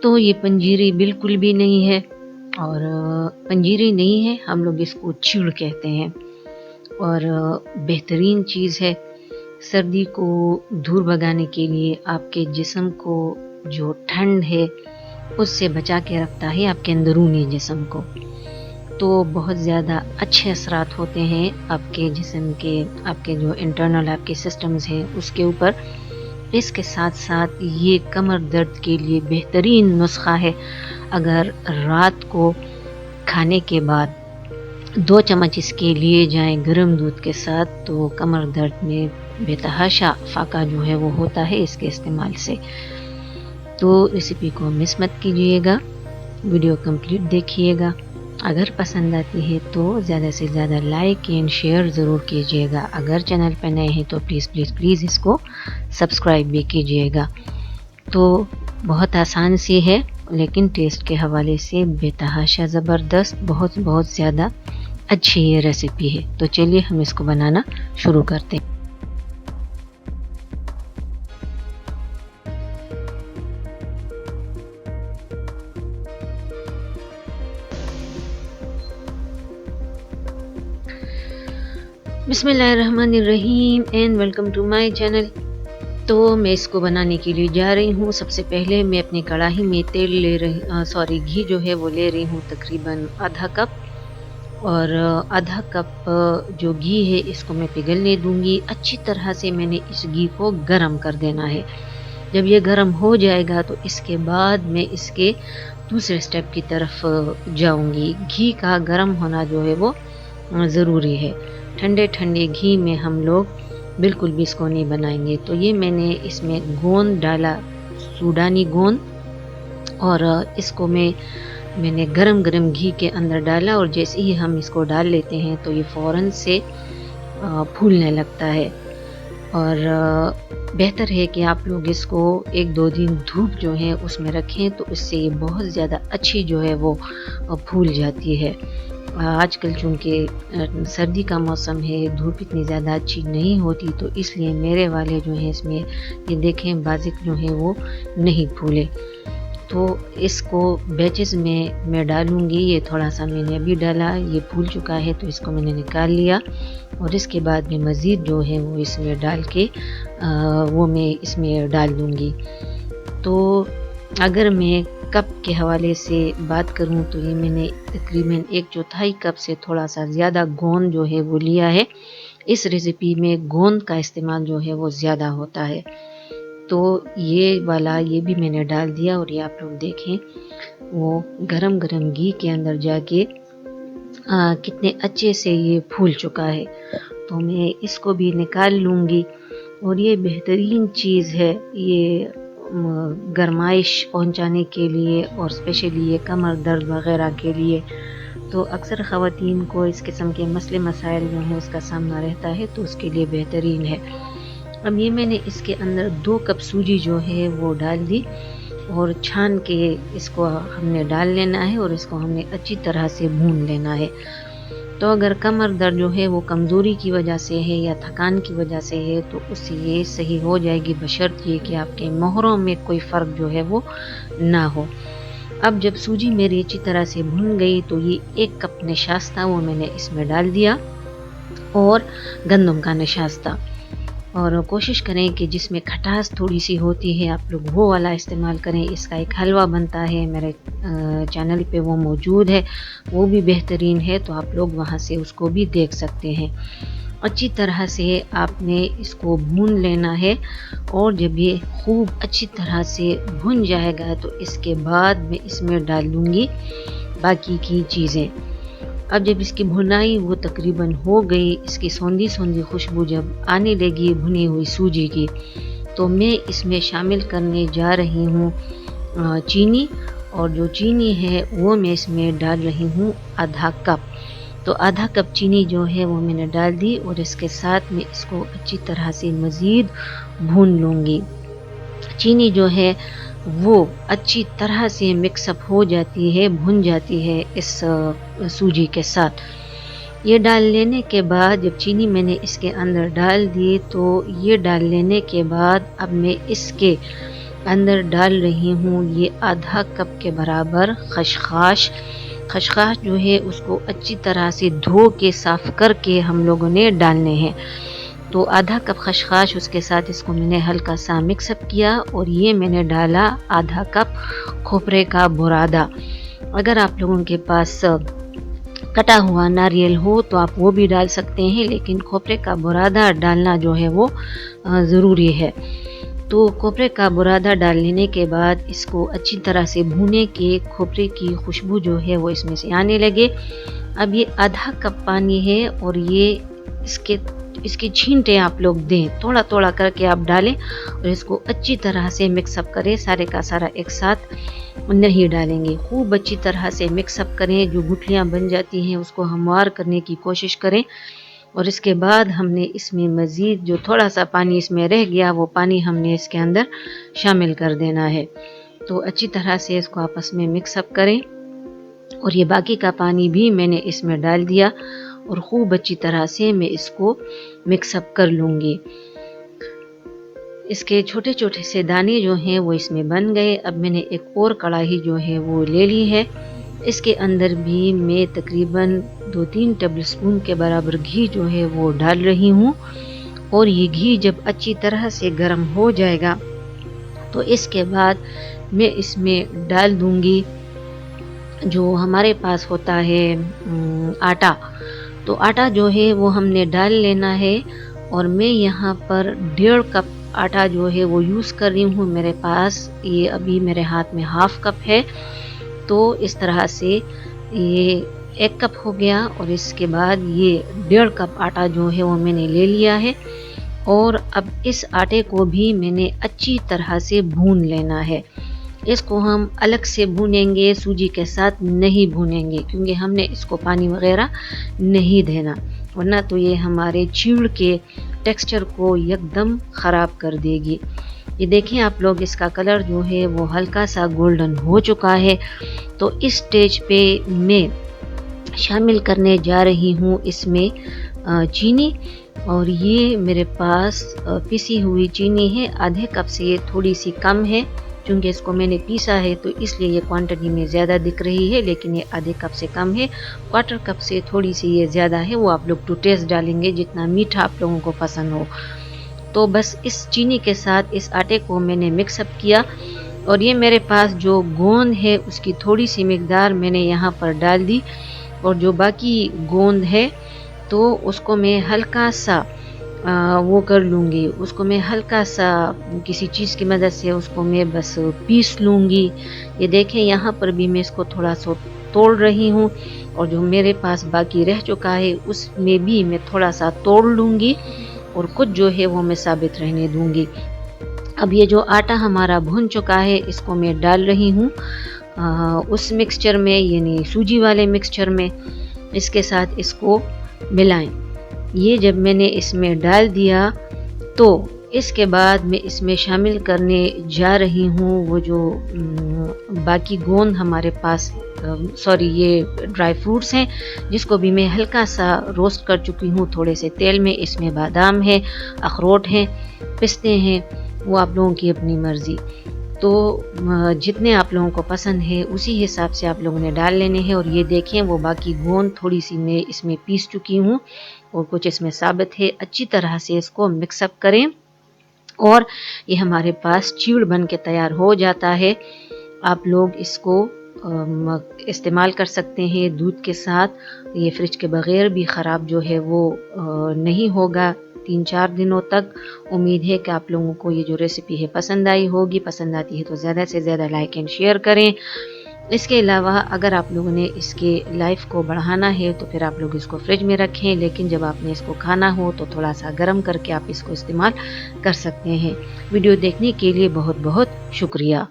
तो ये पंजीरी बिल्कुल भी नहीं है, और पंजीरी नहीं है, हम लोग इसको चिड़ कहते हैं। और बेहतरीन चीज़ है, सर्दी को दूर भगाने के लिए आपके जिस्म को जो ठंड है उससे बचा के रखता है, आपके अंदरूनी जिस्म को। तो बहुत ज़्यादा अच्छे असरात होते हैं आपके जिस्म के, आपके जो इंटरनल आपके सिस्टम्स हैं उसके ऊपर। इसके साथ साथ ये कमर दर्द के लिए बेहतरीन नुस्खा है। अगर रात को खाने के बाद 2 चम्मच इसके लिए जाएं गर्म दूध के साथ, तो कमर दर्द में बेतहाशा फ़ाका जो है वो होता है इसके इस्तेमाल से। तो रेसिपी को मिस मत कीजिएगा, वीडियो कंप्लीट देखिएगा। अगर पसंद आती है तो ज़्यादा से ज़्यादा लाइक एंड शेयर ज़रूर कीजिएगा। अगर चैनल पर नए हैं तो प्लीज़ प्लीज़ प्लीज़ इसको सब्सक्राइब भी कीजिएगा। तो बहुत आसान सी है, लेकिन टेस्ट के हवाले से बेतहाशा ज़बरदस्त, बहुत बहुत ज़्यादा अच्छी ये रेसिपी है। तो चलिए हम इसको बनाना शुरू करते हैं। बिस्मिल्लाहिर्रहमानिर्रहीम and welcome to my channel. तो मैं इसको बनाने के लिए जा रही हूँ। सबसे पहले मैं अपनी कढ़ाई में घी जो है वो ले रही हूँ, तकरीबन आधा कप। और आधा कप जो घी है इसको मैं पिघलने दूंगी। अच्छी तरह से मैंने इस घी को गरम कर देना है। जब ये गरम हो जाएगा तो इसके बाद मैं इसके दूसरे स्टेप की तरफ जाऊंगी। घी का गरम होना जो है वो ज़रूरी है। ठंडे ठंडे घी में हम लोग बिल्कुल भी इसको नहीं बनाएंगे। तो ये मैंने इसमें गोंद डाला, सूडानी गोंद, और इसको मैंने गरम गरम घी के अंदर डाला। और जैसे ही हम इसको डाल लेते हैं तो ये फ़ौरन से फूलने लगता है। और बेहतर है कि आप लोग इसको 1-2 दिन धूप जो है उसमें रखें, तो इससे ये बहुत ज़्यादा अच्छी जो है वो फूल जाती है। आजकल चूँकि सर्दी का मौसम है, धूप इतनी ज़्यादा अच्छी नहीं होती, तो इसलिए मेरे वाले जो हैं इसमें ये देखें बाज़िक जो हैं वो नहीं फूले। तो इसको बैचेस में मैं डालूँगी। ये थोड़ा सा मैंने अभी डाला, ये फूल चुका है तो इसको मैंने निकाल लिया। और इसके बाद मैं मज़ीद जो है वो इसमें डाल के वो मैं इसमें डाल दूँगी। तो अगर मैं कप के हवाले से बात करूं तो ये मैंने तकरीबन 1/4 कप से थोड़ा सा ज़्यादा गोंद जो है वो लिया है। इस रेसिपी में गोंद का इस्तेमाल जो है वो ज़्यादा होता है। तो ये भी मैंने डाल दिया। और ये आप लोग देखें वो गरम गरम घी के अंदर जाके कितने अच्छे से ये फूल चुका है। तो मैं इसको भी निकाल लूँगी। और ये बेहतरीन चीज़ है, ये गरमाइश पहुंचाने के लिए और स्पेशली ये कमर दर्द वग़ैरह के लिए। तो अक्सर ख़वातीन को इस किस्म के मसले मसाइल जो हैं उसका सामना रहता है, तो उसके लिए बेहतरीन है। अब ये मैंने इसके अंदर 2 कप सूजी जो है वो डाल दी, और छान के इसको हमने डाल लेना है और इसको हमने अच्छी तरह से भून लेना है। तो अगर कमर दर्द जो है वो कमज़ोरी की वजह से है या थकान की वजह से है तो उससे ये सही हो जाएगी, बशर्ते कि आपके मोहरों में कोई फ़र्क जो है वो ना हो। अब जब सूजी मेरी अच्छी तरह से भुन गई तो ये 1 कप नशास्ता वो मैंने इसमें डाल दिया, और गंदम का नशास्ता। और कोशिश करें कि जिसमें खटास थोड़ी सी होती है आप लोग वो वाला इस्तेमाल करें। इसका एक हलवा बनता है, मेरे चैनल पे वो मौजूद है, वो भी बेहतरीन है, तो आप लोग वहाँ से उसको भी देख सकते हैं। अच्छी तरह से आपने इसको भून लेना है। और जब ये खूब अच्छी तरह से भुन जाएगा तो इसके बाद मैं इसमें डाल दूँगी बाकी की चीज़ें। अब जब इसकी भुनाई वो तकरीबन हो गई, इसकी सौंधी सौंधी खुशबू जब आने लगी भुनी हुई सूजी की, तो मैं इसमें शामिल करने जा रही हूँ चीनी। और जो चीनी है वो मैं इसमें डाल रही हूँ आधा कप। तो आधा कप चीनी जो है वो मैंने डाल दी, और इसके साथ मैं इसको अच्छी तरह से मज़ीद भून लूँगी। चीनी जो है वो अच्छी तरह से मिक्सअप हो जाती है, भुन जाती है इस सूजी के साथ। ये डाल लेने के बाद जब चीनी मैंने इसके अंदर डाल दी, तो ये डाल लेने के बाद अब मैं इसके अंदर डाल रही हूँ ये आधा कप के बराबर खसखस। खसखस जो है उसको अच्छी तरह से धो के साफ़ करके हम लोगों ने डालने हैं। तो आधा कप खसखस, उसके साथ इसको मैंने हल्का सा मिक्सअप किया और ये मैंने डाला आधा कप खोपरे का बुरादा। अगर आप लोगों के पास कटा हुआ नारियल हो तो आप वो भी डाल सकते हैं, लेकिन खोपरे का बुरादा डालना जो है वो ज़रूरी है। तो खोपरे का बुरादा डाल लेने के बाद इसको अच्छी तरह से भूने के खोपरे की खुशबू जो है वो इसमें से आने लगे। अब ये आधा कप पानी है और ये इसकी छींटे आप लोग दें, थोड़ा थोड़ा करके आप डालें और इसको अच्छी तरह से मिक्सअप करें। सारे का सारा एक साथ नहीं डालेंगे, खूब अच्छी तरह से मिक्सअप करें। जो गुठलियाँ बन जाती हैं उसको हमवार करने की कोशिश करें और इसके बाद हमने इसमें मज़ीद जो थोड़ा सा पानी इसमें रह गया वो पानी हमने इसके अंदर शामिल कर देना है। तो अच्छी तरह से इसको आपस में मिक्सअप करें और ये बाकी का पानी भी मैंने इसमें डाल दिया और खूब अच्छी तरह से मैं इसको मिक्सअप कर लूँगी। इसके छोटे छोटे से दाने जो हैं वो इसमें बन गए। अब मैंने एक और कढ़ाई जो है वो ले ली है। इसके अंदर भी मैं तकरीबन 2-3 टेबलस्पून के बराबर घी जो है वो डाल रही हूँ और ये घी जब अच्छी तरह से गर्म हो जाएगा तो इसके बाद मैं इसमें डाल दूँगी जो हमारे पास होता है आटा। तो आटा जो है वो हमने डाल लेना है और मैं यहाँ पर 1.5 कप आटा जो है वो यूज़ कर रही हूँ। मेरे पास ये अभी मेरे हाथ में हाफ कप है, तो इस तरह से ये 1 कप हो गया और इसके बाद ये 1.5 कप आटा जो है वो मैंने ले लिया है और अब इस आटे को भी मैंने अच्छी तरह से भून लेना है। इसको हम अलग से भूनेंगे, सूजी के साथ नहीं भूनेंगे, क्योंकि हमने इसको पानी वगैरह नहीं देना, वरना तो ये हमारे चीड़ के टेक्सचर को एकदम ख़राब कर देगी। ये देखें आप लोग, इसका कलर जो है वो हल्का सा गोल्डन हो चुका है। तो इस स्टेज पे मैं शामिल करने जा रही हूँ इसमें चीनी, और ये मेरे पास पिसी हुई चीनी है। आधे कप से ये थोड़ी सी कम है, क्योंकि इसको मैंने पीसा है तो इसलिए ये क्वांटिटी में ज़्यादा दिख रही है, लेकिन ये आधे कप से कम है। 1/4 कप से थोड़ी सी ये ज़्यादा है, वो आप लोग टू टेस्ट डालेंगे जितना मीठा आप लोगों को पसंद हो। तो बस इस चीनी के साथ इस आटे को मैंने मिक्सअप किया और ये मेरे पास जो गोंद है उसकी थोड़ी सी मिकदार मैंने यहाँ पर डाल दी और जो बाकी गोंद है तो उसको मैं हल्का सा वो कर लूँगी, उसको मैं हल्का सा किसी चीज़ की मदद से उसको मैं बस पीस लूँगी। ये देखें यहाँ पर भी मैं इसको थोड़ा सा तोड़ रही हूँ और जो मेरे पास बाकी रह चुका है उसमें भी मैं थोड़ा सा तोड़ लूँगी और कुछ जो है वो मैं साबित रहने दूँगी। अब ये जो आटा हमारा भुन चुका है इसको मैं डाल रही हूँ उस मिक्सचर में, यानी सूजी वाले मिक्सचर में। इसके साथ इसको मिलाएं। ये जब मैंने इसमें डाल दिया तो इसके बाद मैं इसमें शामिल करने जा रही हूँ वो जो बाकी गोंद हमारे पास ये ड्राई फ्रूट्स हैं, जिसको भी मैं हल्का सा रोस्ट कर चुकी हूँ थोड़े से तेल में। इसमें बादाम है, अखरोट हैं, पिस्ते हैं, वो आप लोगों की अपनी मर्ज़ी। तो जितने आप लोगों को पसंद है उसी हिसाब से आप लोगों ने डाल लेने हैं। और ये देखें वो बाकी गोंद थोड़ी सी मैं इसमें पीस चुकी हूँ और कुछ इसमें साबित है। अच्छी तरह से इसको मिक्सअप करें और ये हमारे पास चीड़ बन के तैयार हो जाता है। आप लोग इसको इस्तेमाल कर सकते हैं दूध के साथ। ये फ्रिज के बग़ैर भी ख़राब जो है वो नहीं होगा 3-4 दिनों तक। उम्मीद है कि आप लोगों को ये जो रेसिपी है पसंद आई होगी। पसंद आती है तो ज़्यादा से ज़्यादा लाइक एंड शेयर करें। इसके अलावा अगर आप लोगों ने इसके लाइफ को बढ़ाना है तो फिर आप लोग इसको फ्रिज में रखें, लेकिन जब आपने इसको खाना हो तो थोड़ा सा गर्म करके आप इसको इस्तेमाल कर सकते हैं। वीडियो देखने के लिए बहुत बहुत शुक्रिया।